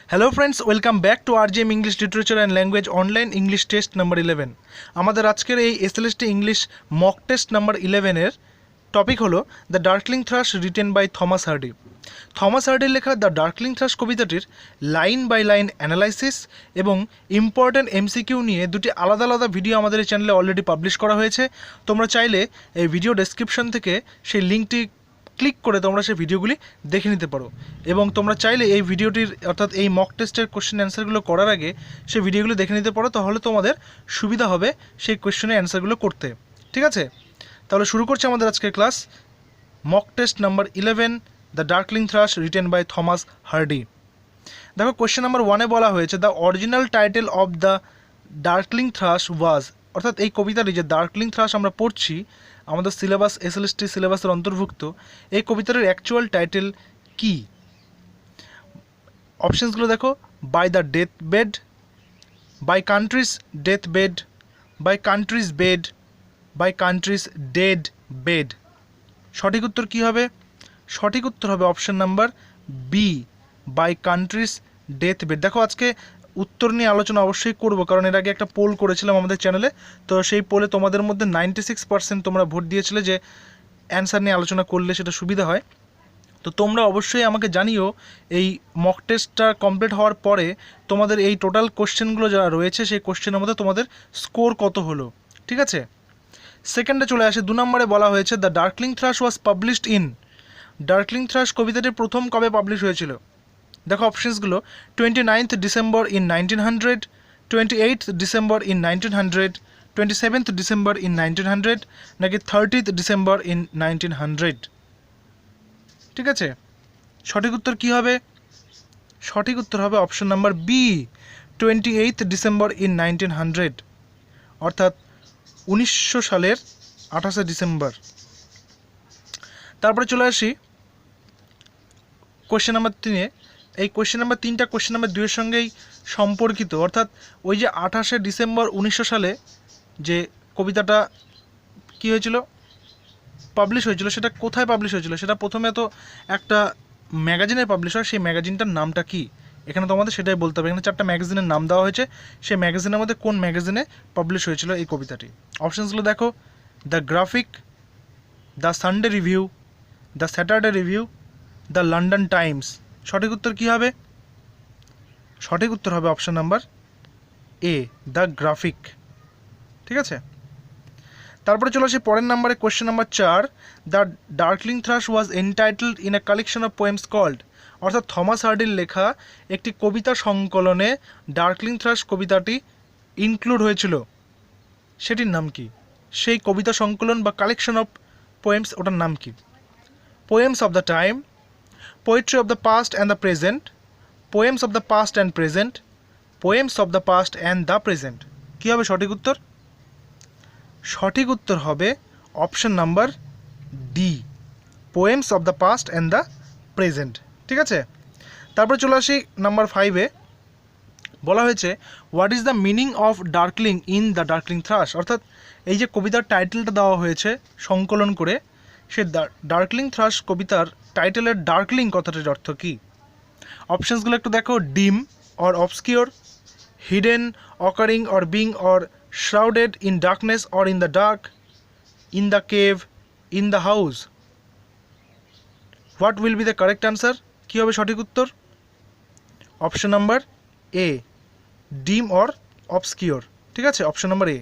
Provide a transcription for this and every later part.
Hello friends, welcome back to RGM English literature and language online English test number 11। আমাদের আজকের এই SLST English mock test number 11-এর topic হলো the darkling thrush written by Thomas Hardy. Thomas হার্ডির লেখা the darkling thrush কবিতাটির line by line analysis এবং important MCQ নিয়ে দুটি আলাদা আলাদা ভিডিও আমাদের এই চ্যানেলে অলরেডি পাবলিশ করা হয়েছে। তোমরা চাইলে এই ভিডিও ডেসক্রিপশন থেকে সেই লিঙ্কটি ক্লিক করে তোমরা সেই ভিডিওগুলি দেখে নিতে পারো এবং তোমরা চাইলে এই ভিডিওটির অর্থাৎ এই মক টেস্টের কোশ্চেন অ্যান্সারগুলো করার আগে সেই ভিডিওগুলি দেখে নিতে পারো, তাহলে তোমাদের সুবিধা হবে সেই কোশ্চেনের অ্যান্সারগুলো করতে। ঠিক আছে, তাহলে শুরু করছি আমাদের আজকের class mock test number 11 the darkling thrush written by Thomas Hardy. দেখো, কোশ্চেন নাম্বার 1-এ বলা হয়েছে the original title of the darkling thrush was, অর্থাৎ এই কবিতাটি যে ডার্কলিং থ্রাশ আমরা পড়ছি আমাদের সিলেবাস এসএলএসটি সিলেবাসের অন্তর্ভুক্ত, এই কবিতাটির অ্যাকচুয়াল টাইটেল কি? অপশনসগুলো দেখো, by the death bed, by countries death bed, by countries bed, by countries dead bed. সঠিক উত্তর কী হবে? সঠিক উত্তর হবে option number B, by countries death bed. দেখো, আজকে উত্তর নিয়ে আলোচনা অবশ্যই করব, কারণ এর আগে একটা পোল করেছিলাম আমাদের চ্যানেলে, তো সেই পোলে তোমাদের মধ্যে 96% তোমরা ভোট দিয়েছিলে যে অ্যান্সার নিয়ে আলোচনা করলে সেটা সুবিধা হয়। তো তোমরা অবশ্যই আমাকে জানিও এই মক টেস্টটা কমপ্লিট হওয়ার পরে তোমাদের এই টোটাল কোশ্চেনগুলো যারা রয়েছে সেই কোশ্চেনের মধ্যে তোমাদের স্কোর কত হলো। ঠিক আছে, সেকেন্ডে চলে আসে। 2 নম্বরে বলা হয়েছে the darkling thrush was published in. Darkling thrush কবিতাটি প্রথম কবে পাবলিশ হয়েছিল? দেখো অপশনসগুলো, 29th December in 1900, 28th December in 1900, 27th December in 1900, নাকি 30th ডিসেম্বর ইন 1900। ঠিক আছে, সঠিক উত্তর কী হবে? সঠিক উত্তর হবে option number B, 28th December in 1900, অর্থাৎ 1900 সালের 28শে ডিসেম্বর। তারপরে চলে আসি কোশ্চেন নাম্বার 3-এ। এই কোশ্চেন নাম্বার 3টা কোশ্চেন নাম্বার 2-এর সঙ্গেই সম্পর্কিত, অর্থাৎ ওই যে 28শে ডিসেম্বর 1900 সালে যে কবিতাটা কী হয়েছিল, পাবলিশ হয়েছিল, সেটা কোথায় পাবলিশ হয়েছিল? সেটা প্রথমে তো একটা ম্যাগাজিনে পাবলিশ হয়, সেই ম্যাগাজিনটার নামটা কি এখানে তোমাদের সেটাই বলতে হবে। এখানে 4টা ম্যাগাজিনের নাম দেওয়া হয়েছে, সেই ম্যাগাজিনের মধ্যে কোন ম্যাগাজিনে পাবলিশ হয়েছিল এই কবিতাটি। অপশানসগুলো দেখো, the Graphic, the Sunday Review, the Saturday Review, the London Times. সঠিক উত্তর কী হবে? সঠিক উত্তর হবে option number A, the Graphic. ঠিক আছে, তারপরে চলে আসি পরের নাম্বারে, question number 4, the darkling thrush was entitled in a collection of poems called, অর্থাৎ থমাস হার্ডির লেখা একটি কবিতা সংকলনে ডার্কলিং থ্রাশ কবিতাটি ইনক্লুড হয়েছিল, সেটির নাম কি? সেই কবিতা সংকলন বা কালেকশন অফ পোয়েমস, ওটার নাম কি? Poems of the time, poetry of the past and the present, poems of the past and present, poems of the past and the present. কী হবে সঠিক উত্তর? সঠিক উত্তর হবে option number D, poems of the past and the present. ঠিক আছে, তারপরে চলে আসি নাম্বার 5-এ। বলা হয়েছে what is the meaning of darkling in the darkling thrush, অর্থাৎ এই যে কবিতার টাইটেলটা দেওয়া হয়েছে সংকলন করে, সে ডার্কলিং থ্রাশ কবিতার টাইটেলের ডার্কলিং কথাটির অর্থ কী? অপশানসগুলো একটু দেখো, dim or obscure, hidden, occurring or being or shrouded in darkness or in the dark, in the cave, in the house. What will be the correct answer? কী হবে সঠিক উত্তর? অপশন নাম্বার এ, ডিম অর অবস্কিওর। ঠিক আছে, option number এ।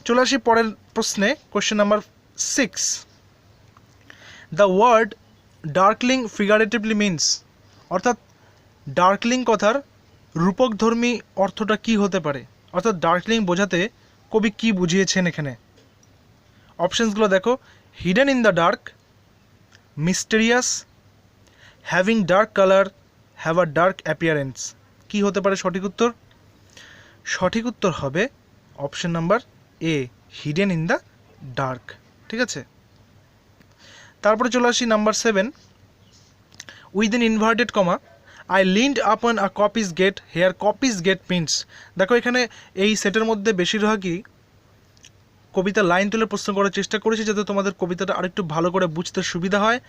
চলে আসি পরের প্রশ্নে, question number 6, the word darkling figuratively means, অর্থাৎ ডার্কলিং কথার রূপকধর্মী অর্থটা কি হতে পারে? অর্থাৎ ডার্কলিং বোঝাতে কবি কি বুঝিয়েছেন এখানে? অপশানসগুলো দেখো, hidden in the dark, mysterious, having dark colour, have a dark appearance. কী হতে পারে সঠিক উত্তর? সঠিক উত্তর হবে option number A, hidden in the dark. ঠিক আছে, তারপরে চলে আসি number 7, within inverted comma, I leaned upon a copy's gate, here copy's gate means। দেখো, এখানে এই সেটের মধ্যে বেশিরভাগই কবিতা লাইন তুলে প্রশ্ন করার চেষ্টা করেছি, যাতে তোমাদের কবিতাটা আরেকটু ভালো করে বুঝতে সুবিধা হয়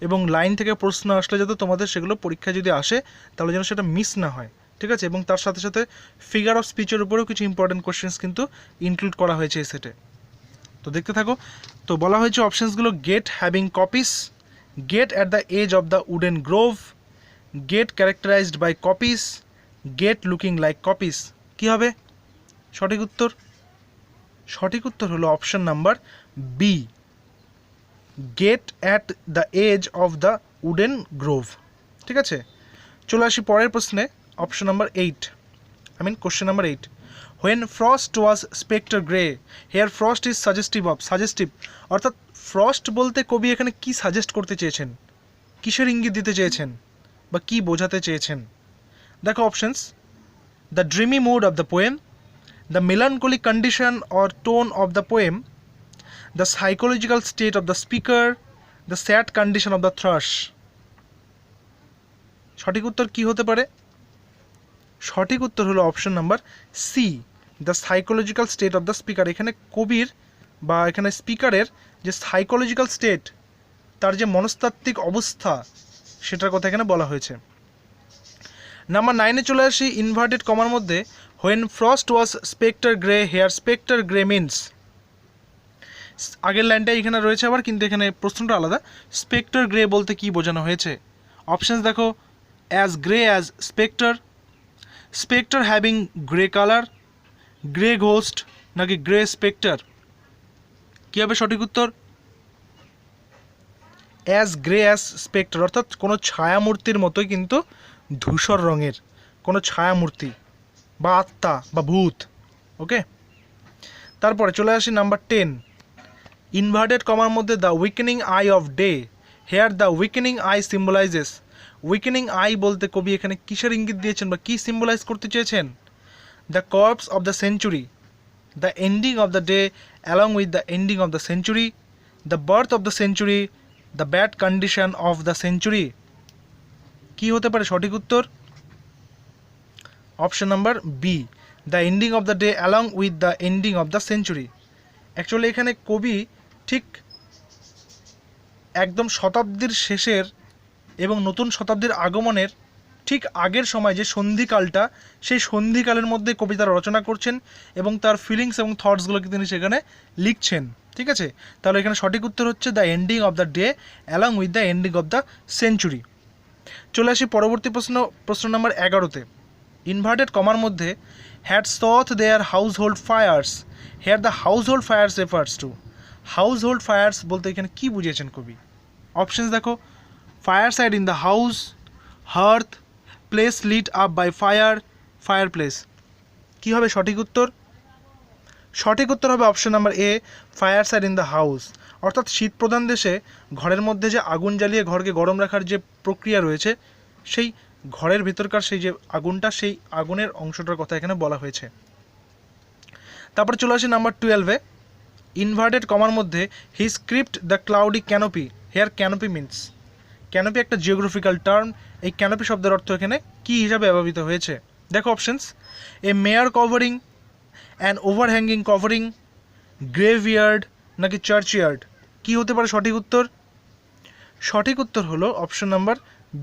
এবং লাইন থেকে প্রশ্ন আসলে যাতে তোমাদের সেগুলো পরীক্ষায় যদি আসে তাহলে যেন সেটা মিস না হয়, ঠিক আছে। এবং তার সাথে সাথে ফিগার অফ স্পিচের উপরেও কিছু ইম্পর্টেন্ট কোশ্চেন্স কিন্তু ইনক্লুড করা হয়েছে এই সেটে। তো দেখতে থাকো। তো বলা হয়েছে অপশানসগুলো gate having coppice, gate at the edge of the wooden grove, gate characterised by coppice, gate looking like coppice. কী হবে সঠিক উত্তর? সঠিক উত্তর হলো option number B, gate at the edge of the wooden grove, ঠিক আছে। চলে আসি পরের প্রশ্নে, option number 8, question number 8। When frost was spectre grey, here frost is suggestive of, suggestive অর্থাৎ ফ্রস্ট বলতে কবি এখানে কি সাজেস্ট করতে চেয়েছেন, কিসের ইঙ্গিত দিতে চেয়েছেন বা কি বোঝাতে চেয়েছেন? দেখো options, the dreamy mood of the poem, the melancholy condition or tone of the poem, the psychological state of the speaker, the sad condition of the thrush। সঠিক উত্তর কি হতে পারে? সঠিক উত্তর হলো option number C, the psychological state of the speaker. এখানে কবির বা এখানে স্পিকারের যে সাইকোলজিক্যাল স্টেট, তার যে মনস্তাত্ত্বিক অবস্থা, সেটার কথা এখানে বলা হয়েছে। নাম্বার 9-এ চলে আসি, ইনভার্টেড কমার মধ্যে when frost was spectre grey, here spectre grey means, আগের লাইনটা এখানে রয়েছে আবার, কিন্তু এখানে প্রশ্নটা আলাদা। স্পেক্টার গ্রে বলতে কি বোঝানো হয়েছে? অপশানস দেখো, as grey as spectre, spectre having grey colour, grey ghost, নাকি গ্রে স্পেক্টার? কী হবে সঠিক উত্তর? অ্যাজ গ্রে অ্যাজ স্পেক্টার, অর্থাৎ কোনো ছায়ামূর্তির মতোই কিন্তু ধূসর রঙের কোনো ছায়ামূর্তি বা আত্মা বা ভূত। ওকে, তারপরে চলে আসি নাম্বার 10, ইনভার্টেড কমার মধ্যে the weakening eye of day, here the weakening eye symbolises. Weakening eye বলতে কবি এখানে কিসের ইঙ্গিত দিয়েছেন বা কী সিম্বলাইজ করতে চেয়েছেন? The corpse of the century, the ending of the day along with the ending of the century, the birth of the century, the bad condition of the century. কী হতে পারে সঠিক উত্তর? Option number B, the ending of the day along with the ending of the century. Actually এখানে কবি ঠিক একদম শতাব্দীর শেষের এবং নতুন শতাব্দীর আগমনের ঠিক আগের সময় যে সন্ধিকালটা, সেই সন্ধিকালের মধ্যে কবিতা রচনা করছেন এবং তার ফিলিংস এবং থটসগুলোকে তিনি সেখানে লিখছেন, ঠিক আছে। তাহলে এখানে সঠিক উত্তর হচ্ছে the ending of the day along with the ending of the century. চলে আসি পরবর্তী প্রশ্ন নাম্বার 11-তে, ইনভার্টেড কমার মধ্যে had sought their household fires, here the household fires refers to. Household fires বলতে এখানে কী বুঝিয়েছেন কবি? অপশানস দেখো, fireside in the house, hearth, place lit up by fire, fireplace. কী হবে সঠিক উত্তর? সঠিক উত্তর হবে option number A, fire side in the house. অর্থাৎ শীতপ্রধান দেশে ঘরের মধ্যে যে আগুন জ্বালিয়ে ঘরকে গরম রাখার যে প্রক্রিয়া রয়েছে, সেই ঘরের ভিতরকার সেই যে আগুনটা, সেই আগুনের অংশটার কথা এখানে বলা হয়েছে। তারপর চলে আসি নাম্বার 12-এ, ইনভার্টেড কমার মধ্যে his crypt the cloudy canopy, here canopy means. Canopy একটা জিওগ্রাফিক্যাল টার্ম, এই ক্যানোপি শব্দের অর্থ এখানে কী হিসাবে ব্যবহৃত হয়েছে? দেখো options, a mere covering, an overhanging covering, graveyard, নাকি চার্চইয়ার্ড। কী হতে পারে সঠিক উত্তর? সঠিক উত্তর হলো option number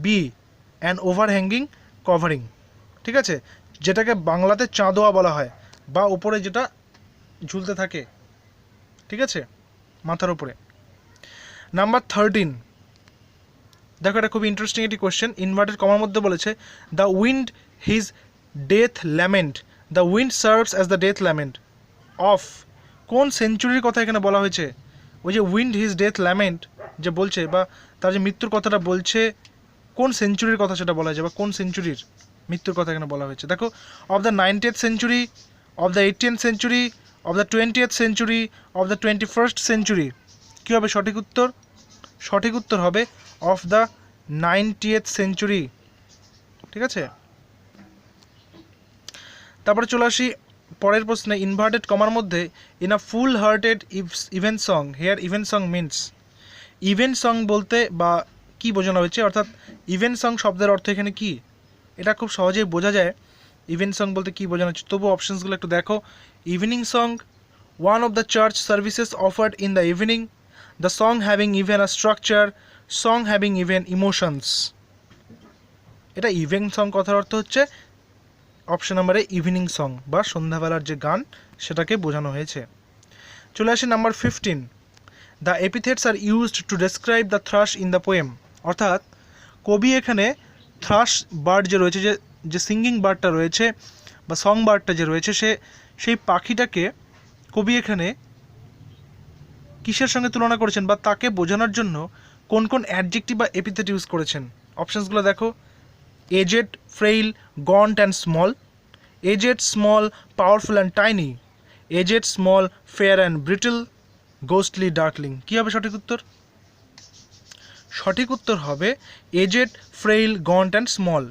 B, an overhanging covering, ঠিক আছে, যেটাকে বাংলাতে চাঁদোয়া বলা হয়, বা উপরে যেটা ঝুলতে থাকে, ঠিক আছে, মাথার উপরে। নাম্বার 13, দেখো এটা খুব ইন্টারেস্টিং একটি কোয়েশ্চেন। ইনভার্টেড কমার মধ্যে বলেছে the wind his death lament, the wind serves as the death lament of. কোন সেঞ্চুরির কথা এখানে বলা হয়েছে? ওই যে উইন্ড হিজ ডেথ ল্যামেন্ট যে বলছে, বা তার যে মৃত্যুর কথাটা বলছে, কোন সেঞ্চুরির কথা সেটা বলা হয়েছে, বা কোন সেঞ্চুরির মৃত্যুর কথা এখানে বলা হয়েছে? দেখো, of the 90th century, of the 18th century, of the 20th century, of the 21st century. কী হবে সঠিক উত্তর? সঠিক উত্তর হবে অফ দ্য 90th সেঞ্চুরি, ঠিক আছে। তারপরে চলে আসি পরের প্রশ্নে, ইনভার্টেড কমার মধ্যে in a full hearted evensong, here evensong means. Evensong বলতে বা কী বোঝানো হয়েছে, অর্থাৎ ইভেন্ট সং শব্দের অর্থ এখানে কী, এটা খুব সহজেই বোঝা যায় ইভেন্ট সং বলতে কী বোঝানো হচ্ছে। তবু অপশানসগুলো একটু দেখো, evening song, one of the church services offered in the evening, the song having even a structure, song having even emotions. এটা ইভেন সং কথার অর্থ হচ্ছে অপশন নাম্বারে ইভিনিং সং বা সন্ধ্যাবেলার যে গান সেটাকে বোঝানো হয়েছে। চলে আসি number 15, the epithets are used to describe the thrush in the poem. অর্থাৎ কবি এখানে থ্রাশ বার্ড যে রয়েছে, যে সিঙ্গিং বার্ডটা রয়েছে বা সং বার্ডটা যে রয়েছে, সেই পাখিটাকে কবি এখানে কিসের সঙ্গে তুলনা করেছেন বা তাকে বোঝানোর জন্য কোন কোন অ্যাডজেক্টিভ বা এপিথেট ইউজ করেছেন। অপশানসগুলো দেখো, aged, frail, gaunt and small, aged, small, powerful and tiny, aged, small, fair and brittle, ghostly, darkling. কী হবে সঠিক উত্তর? সঠিক উত্তর হবে aged, frail, gaunt and small.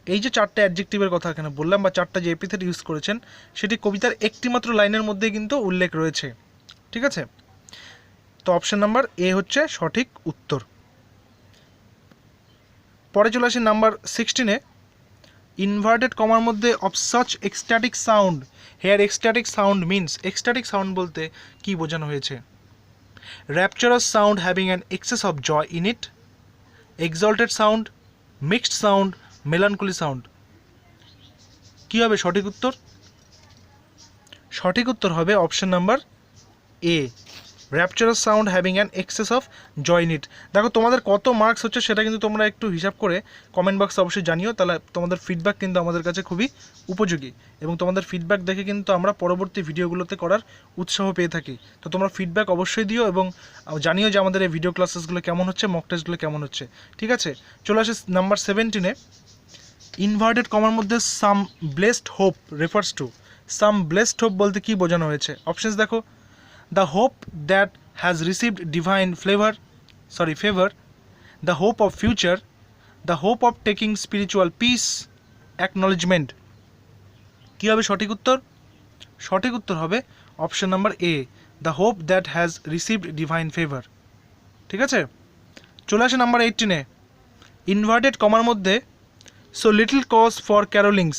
এই যে চারটে অ্যাডজেক্টিভের কথা এখানে বললাম বা চারটা যে এপিথেট ইউজ করেছেন সেটি কবিতার একটিমাত্র লাইনের মধ্যে কিন্তু উল্লেখ রয়েছে। ঠিক আছে, তো অপশন নাম্বার এ হচ্ছে সঠিক উত্তর। পরে চলে আসি নাম্বার 16-এ, ইনভার্টেড কমার মধ্যে of such ecstatic sound. Here ecstatic sound means, ecstatic sound বলতে কি বোঝানো হয়েছে? Rapturous sound having an excess of joy in it, exalted sound, mixed sound, melancholy sound. কী হবে সঠিক উত্তর? সঠিক উত্তর হবে option number A, rapturous sound having an excess of joy in it. দেখো তোমাদের কত মার্কস হচ্ছে সেটা কিন্তু তোমরা একটু হিসাব করে কমেন্ট বক্সে অবশ্যই জানিও, তাহলে তোমাদের ফিডব্যাক কিন্তু আমাদের কাছে খুবই উপযোগী এবং তোমাদের ফিডব্যাক দেখে কিন্তু আমরা পরবর্তী ভিডিওগুলোতে করার উৎসাহ পেয়ে থাকি। তো তোমরা ফিডব্যাক অবশ্যই দিও এবং জানিও যে আমাদের এই ভিডিও ক্লাসেসগুলো কেমন হচ্ছে, মক টেস্টগুলো কেমন হচ্ছে। ঠিক আছে, চলে আসে নাম্বার 17-এ, ইনভার্টেড কমার মধ্যে some blessed hope refers to. Some blessed hope বলতে কি বোঝানো হয়েছে? অপশনস দেখো, the hope that has received divine favor, the hope of future, the hope of taking spiritual peace, acknowledgement. কি হবে সঠিক উত্তর? সঠিক উত্তর হবে option number A, the hope that has received divine favor. ঠিক আছে, চলে আসে নাম্বার 18-এ, ইনভার্টেড কমার মধ্যে so little cause for carolings.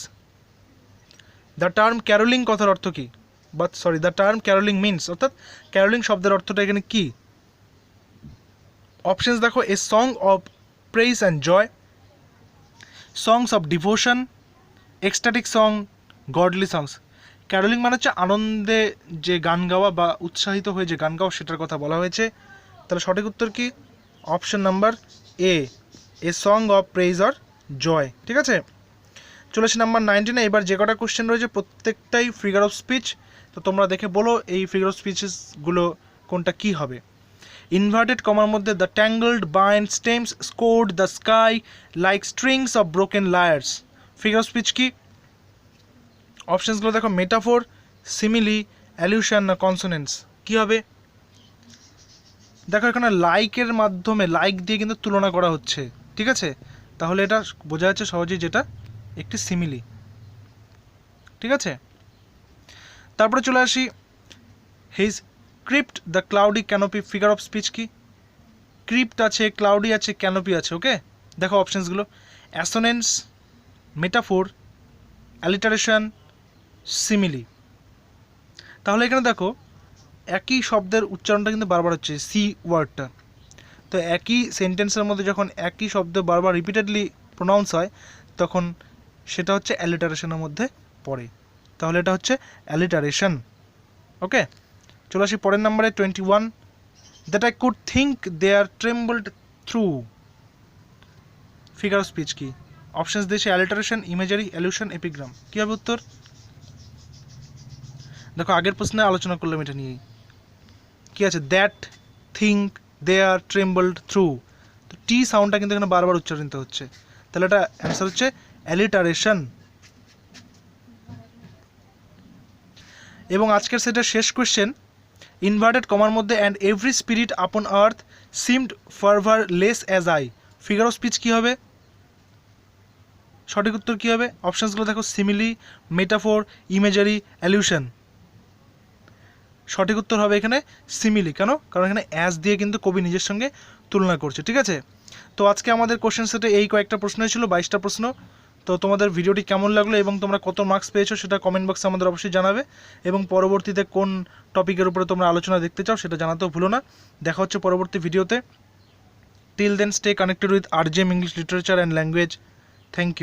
the term caroling কথার অর্থ কি? দ্য টার্ম ক্যারলিং মিনস, অর্থাৎ ক্যারলিং শব্দের অর্থটা এখানে কি? অপশনস দেখো, a song of praise and joy, songs of devotion, ecstatic song, godly songs. Carolling মানে হচ্ছে আনন্দে যে গান গাওয়া বা উৎসাহিত হয়ে যে গান গাওয়া, সেটার কথা বলা হয়েছে। তাহলে সঠিক উত্তর কি? Option number A, a song of praise or joy. ঠিক আছে, চলে আসি নাম্বার 19-এ। এবার যে কটা কোশ্চেন রয়েছে প্রত্যেকটাই ফিগার অফ স্পিচ, তো তোমরা দেখে বলো এই ফিগার অফ স্পিচেসগুলো কোনটা কি হবে। ইনভার্টেড কমার মধ্যে the tangled bine stems scored the sky like strings of broken lyres. Figure of speech কি? অপশনসগুলো দেখো, মেটাফোর, সিমিলি, অ্যালিউশন না কনসোনেন্স। কি হবে? দেখো এখানে লাইকের মাধ্যমে, লাইক দিয়ে কিন্তু তুলনা করা হচ্ছে। ঠিক আছে, তাহলে এটা বোঝা যাচ্ছে সহজেই যেটা একটি সিমিলি। ঠিক আছে, তারপরে চলে আসি, his crypt the cloudy canopy. Figure of speech কি? ক্রিপ্ট আছে, ক্লাউডি আছে, ক্যানোপি আছে। ওকে, দেখো অপশনসগুলো, অ্যাসোনেন্স, মেটাফোর, অ্যালিটারেশন, সিমিলি। তাহলে এখানে দেখো একই শব্দের উচ্চারণটা কিন্তু বারবার হচ্ছে, সি ওয়ার্ডটা। তো একই সেন্টেন্সের মধ্যে যখন একই শব্দ বারবার রিপিটেডলি প্রোনাউন্স হয় তখন সেটা হচ্ছে অ্যালিটারেশনের মধ্যে পড়ে। তাহলে এটা হচ্ছে অ্যালিটারেশন। ওকে, চলে আসি পরের নাম্বারে 21, that I could think there trembled through. Figure of speech কি? অপশনস দিয়েছে অ্যালিটারেশন, ইমেজারি, অ্যালিউশন, এপিগ্রাম। কী হবে উত্তর? দেখো আগের প্রশ্নে আলোচনা করলাম এটা নিয়েই। কী আছে? That think there trembled through. তো টি সাউন্ডটা কিন্তু এখানে বারবার উচ্চারিত হচ্ছে, তাহলে এটা অ্যান্সার হচ্ছে অ্যালিটারেশন। এবং আজকের সেটার শেষ কোয়েশ্চেন, ইনভার্টেড কমার মধ্যে and every spirit upon earth seemed fervourless as I. Figure of speech কী হবে? সঠিক উত্তর কী হবে? অপশানসগুলো দেখো, সিমিলি, মেটাফোর, ইমেজারি, অ্যালিউশন। সঠিক উত্তর হবে এখানে সিমিলি। কেন? কারণ এখানে অ্যাজ দিয়ে কিন্তু কবি নিজের সঙ্গে তুলনা করছে। ঠিক আছে, তো আজকে আমাদের কোশ্চেন সেটে এই কয়েকটা প্রশ্নই ছিল, 22টা প্রশ্ন। তো তোমাদের ভিডিওটি কেমন লাগলো এবং তোমরা কত মার্কস পেয়েছো সেটা কমেন্ট বক্সে আমাদের অবশ্যই জানাবে এবং পরবর্তীতে কোন টপিকের উপরে তোমরা আলোচনা দেখতে চাও সেটা জানাতেও ভুলো না। দেখা হচ্ছে পরবর্তী ভিডিওতে। Till then, stay connected with RGM English Literature and Language. Thank you.